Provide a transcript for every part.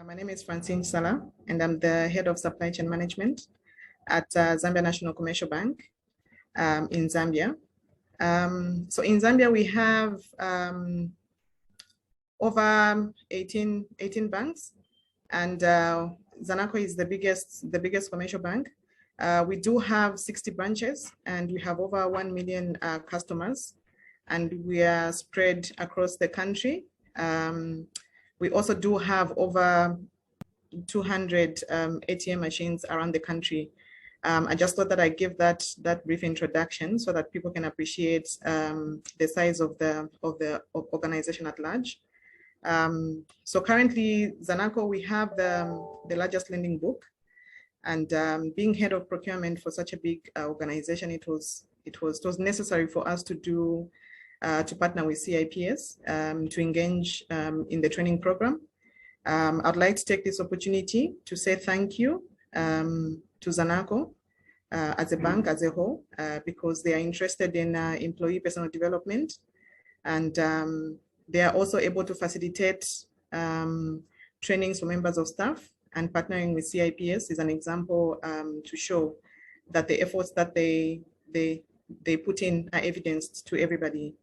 My name is Francine Chisala, and I'm the head of supply chain management at Zambia National Commercial Bank in Zambia. So in Zambia, we have over 18 banks, and ZANACO is the biggest commercial bank. We do have 60 branches, and we have over 1 million customers, and we are spread across the country. We also do have over 200 ATM machines around the country. I just thought that I give that brief introduction so that people can appreciate the size of the organization at large. So currently, ZANACO, we have the largest lending book, and being head of procurement for such a big organization, it was necessary for us to partner with CIPS to engage in the training program. I'd like to take this opportunity to say thank you to ZANACO as a bank as a whole, because they are interested in employee personal development, and they are also able to facilitate trainings for members of staff, and partnering with CIPS is an example to show that the efforts that they put in are evidenced to everybody.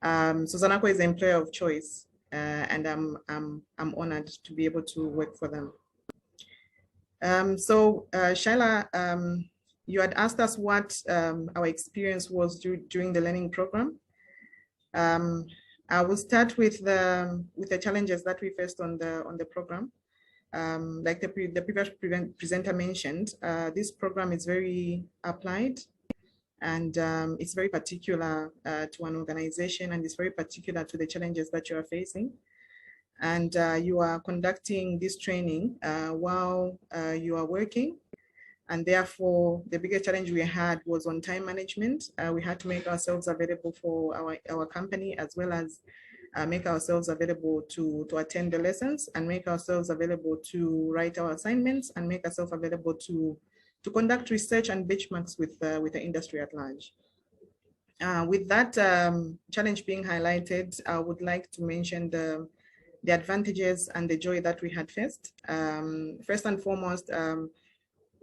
So ZANACO is the employer of choice, and I'm honored to be able to work for them. So Shyla, you had asked us what our experience was during the learning program. I will start with the challenges that we faced on the program. Like the previous presenter mentioned, this program is very applied, and it's very particular to an organization, and it's very particular to the challenges that you are facing. And you are conducting this training while you are working. And therefore, the biggest challenge we had was on time management. We had to make ourselves available for our company, as well as make ourselves available to attend the lessons, and make ourselves available to write our assignments, and make ourselves available to conduct research and benchmarks with the industry at large. With that challenge being highlighted, I would like to mention the advantages and the joy that we had faced. First and foremost,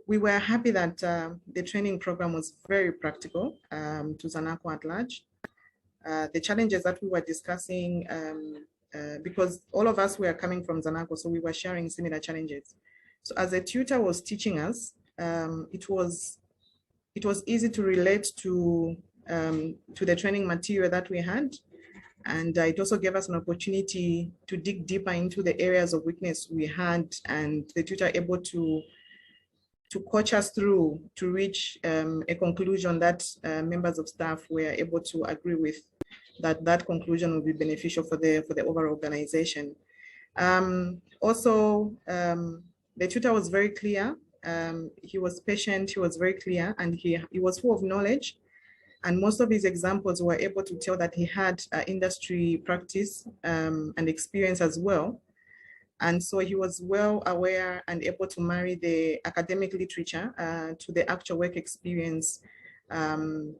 we were happy that the training program was very practical to ZANACO at large. The challenges that we were discussing, because all of us were coming from ZANACO, so we were sharing similar challenges. So as a tutor was teaching us, it was easy to relate to the training material that we had, and it also gave us an opportunity to dig deeper into the areas of weakness we had, and the tutor able to coach us through to reach a conclusion that members of staff were able to agree with, that conclusion will be beneficial for the overall organization. Also, the tutor was very clear. He was patient, he was very clear, and he was full of knowledge. And most of his examples were able to tell that he had industry practice and experience as well. And so he was well aware and able to marry the academic literature to the actual work experience and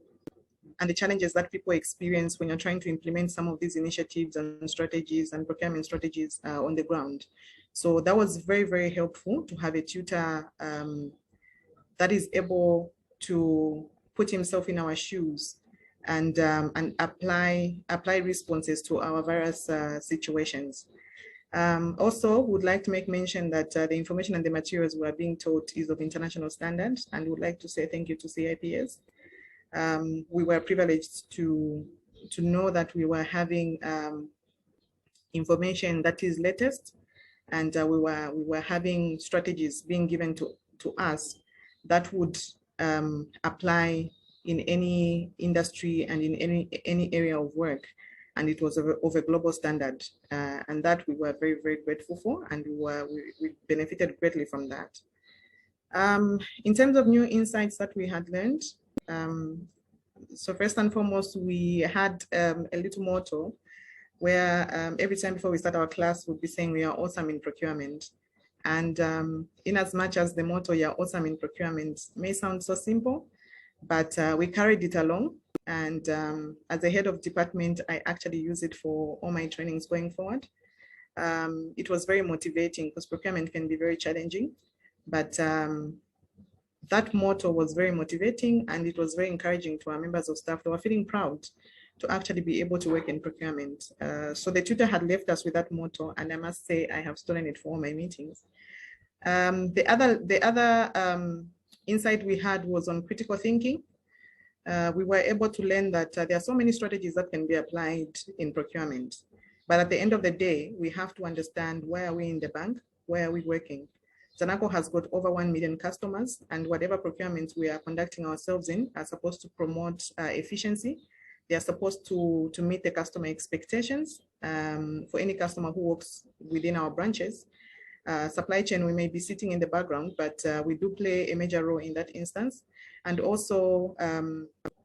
the challenges that people experience when you're trying to implement some of these initiatives and strategies and procurement strategies on the ground. So that was very, very helpful to have a tutor that is able to put himself in our shoes and apply responses to our various situations. Also, would like to make mention that the information and the materials we are being taught is of international standards, and would like to say thank you to CIPS. We were privileged to know that we were having information that is latest, and we were having strategies being given to us that would apply in any industry and in any area of work. And it was of a global standard, and that we were very, very grateful for, and we benefited greatly from that. In terms of new insights that we had learned, so first and foremost, we had a little motto where every time before we start our class, we'll be saying we are awesome in procurement. And in as much as the motto, "You're awesome in procurement," may sound so simple, but we carried it along. And as a head of department, I actually use it for all my trainings going forward. it was very motivating because procurement can be very challenging, but that motto was very motivating, and it was very encouraging to our members of staff. They were feeling proud to actually be able to work in procurement. So the tutor had left us with that motto, and I must say I have stolen it for all my meetings. The other insight we had was on critical thinking. We were able to learn that there are so many strategies that can be applied in procurement. But at the end of the day, we have to understand, where are we in the bank? Where are we working? ZANACO has got over 1 million customers, and whatever procurements we are conducting ourselves in are supposed to promote efficiency. They are supposed to meet the customer expectations for any customer who works within our branches. Supply chain, we may be sitting in the background, but we do play a major role in that instance. And also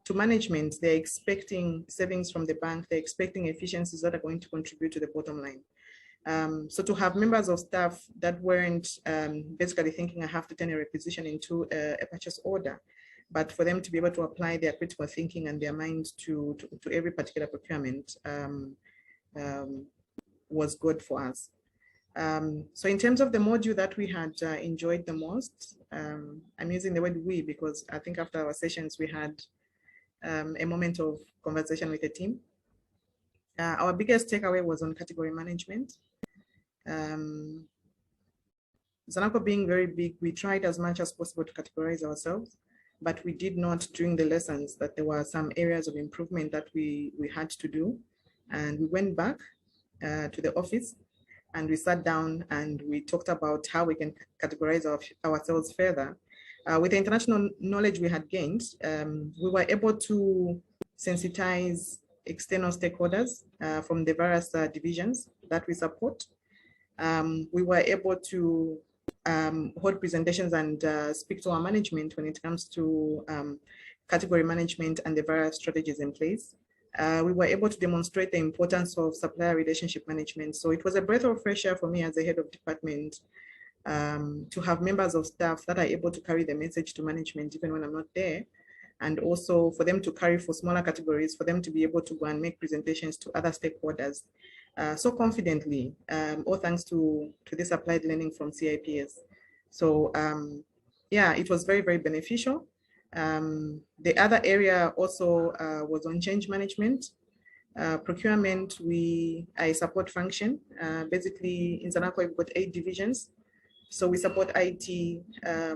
to management, they're expecting savings from the bank. They're expecting efficiencies that are going to contribute to the bottom line. So to have members of staff that weren't basically thinking I have to turn a requisition into a purchase order, but for them to be able to apply their critical thinking and their mind to every particular procurement was good for us. So in terms of the module that we had enjoyed the most, I'm using the word we because I think after our sessions we had a moment of conversation with the team. Our biggest takeaway was on category management. ZANACO being very big, we tried as much as possible to categorize ourselves, but we did not during the lessons, that there were some areas of improvement that we had to do. And we went back to the office and we sat down and we talked about how we can categorize ourselves further. With the international knowledge we had gained, we were able to sensitize external stakeholders from the various divisions that we support. We were able to hold presentations and speak to our management when it comes to category management and the various strategies in place. We were able to demonstrate the importance of supplier relationship management. So it was a breath of fresh air for me as the head of department to have members of staff that are able to carry the message to management even when I'm not there. And also for them to carry for smaller categories, for them to be able to go and make presentations to other stakeholders so confidently, all thanks to this applied learning from CIPS. So yeah, it was very, very beneficial. The other area also was on change management. Procurement, I support function. Basically in ZANACO, we've got 8 divisions. So we support IT,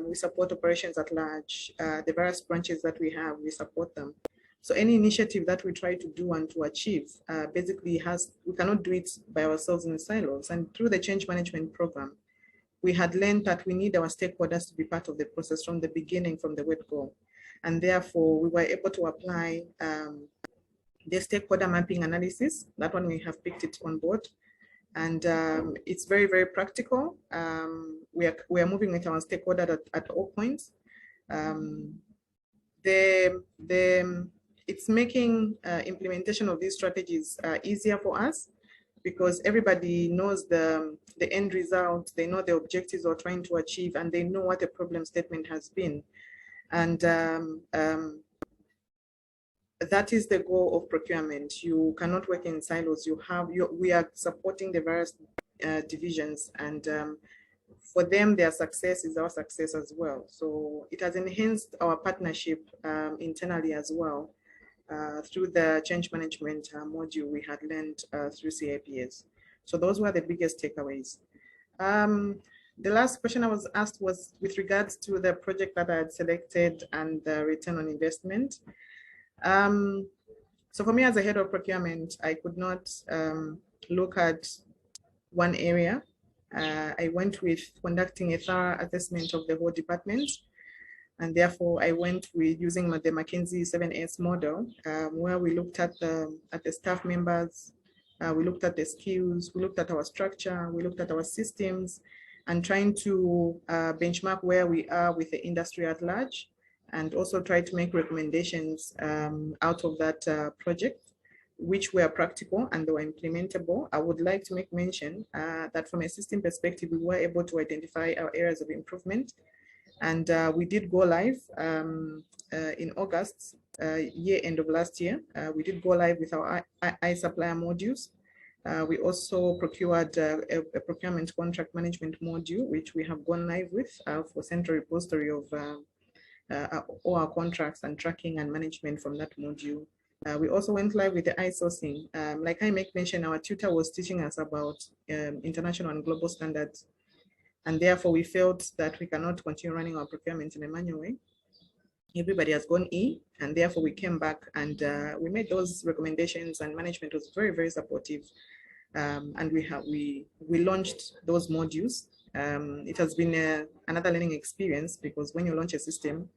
we support operations at large, the various branches that we have, we support them. So any initiative that we try to do and to achieve basically we cannot do it by ourselves in the silos. And through the change management program, we had learned that we need our stakeholders to be part of the process from the beginning, from the word go. And therefore we were able to apply the stakeholder mapping analysis. That one we have picked it on board. And it's very, very practical. We are moving with our stakeholder at all points. It's making implementation of these strategies easier for us because everybody knows the end result, they know the objectives we're trying to achieve, and they know what the problem statement has been. And that is the goal of procurement. You cannot work in silos. We are supporting the various divisions, and for them, their success is our success as well. So it has enhanced our partnership internally as well through the change management module we had learned through CIPS. So those were the biggest takeaways. The last question I was asked was with regards to the project that I had selected and the return on investment. So for me as a head of procurement, I could not look at one area. I went with conducting a thorough assessment of the whole department. And therefore I went with using the McKinsey 7S model, where we looked at the staff members, we looked at the skills, we looked at our structure, we looked at our systems, and trying to benchmark where we are with the industry at large, and also try to make recommendations out of that project, which were practical and they were implementable. I would like to make mention that from a system perspective, we were able to identify our areas of improvement. And we did go live in August, year end of last year. We did go live with our supplier modules. We also procured a procurement contract management module, which we have gone live with for central repository of all our contracts and tracking and management from that module. We also went live with the iSourcing. Like I make mention, our tutor was teaching us about international and global standards. And therefore, we felt that we cannot continue running our procurement in a manual way. Everybody has gone E, and therefore we came back and we made those recommendations, and management was very, very supportive. And we launched those modules. It has been another learning experience, because when you launch a system,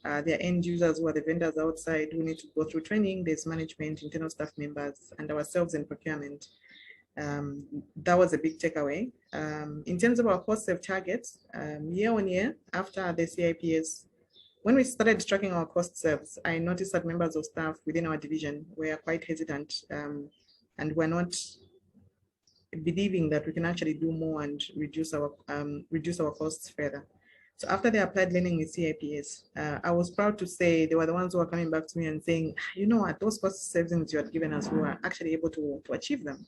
there are end users who are the vendors outside who need to go through training. There's management, internal staff members, and ourselves in procurement. That was a big takeaway. In terms of our cost save targets, year on year, after the CIPS, when we started tracking our cost saves, I noticed that members of staff within our division were quite hesitant and were not believing that we can actually do more and reduce our costs further. So after the applied learning with CIPS, I was proud to say they were the ones who were coming back to me and saying, you know what, those cost savings you had given us, we were actually able to achieve them.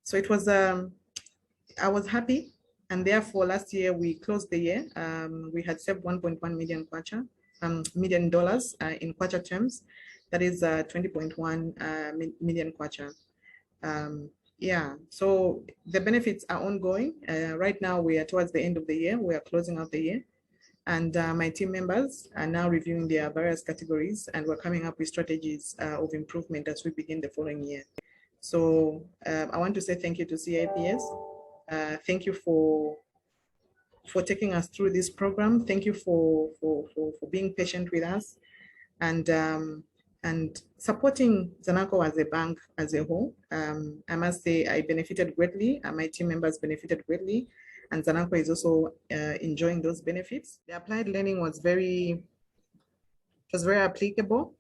So it was, I was happy. And therefore, last year we closed the year. We had saved 1.1 million kwacha, $1 million in kwacha terms. That is 20.1 million kwacha. Yeah, so the benefits are ongoing. Right now, we are towards the end of the year. We are closing out the year. And my team members are now reviewing their various categories, and we're coming up with strategies of improvement as we begin the following year. So I want to say thank you to CIPS. Thank you for taking us through this program. Thank you for being patient with us and supporting ZANACO as a bank as a whole. I must say I benefited greatly, and my team members benefited greatly, and ZANACO is also enjoying those benefits. The applied learning was very applicable,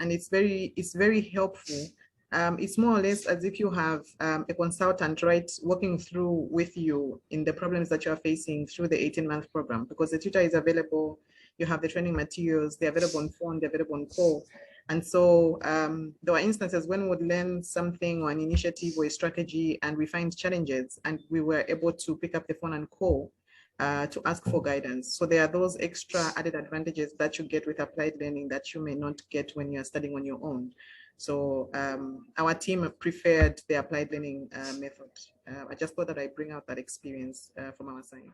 and it's very helpful. It's more or less as if you have a consultant, right, working through with you in the problems that you are facing through the 18-month program, because the tutor is available, you have the training materials, they're available on phone, they're available on call. And so there were instances when we would learn something or an initiative or a strategy and we find challenges, and we were able to pick up the phone and call to ask for guidance. So there are those extra added advantages that you get with applied learning that you may not get when you're studying on your own. So our team preferred the applied learning method. I just thought that I bring out that experience from our side.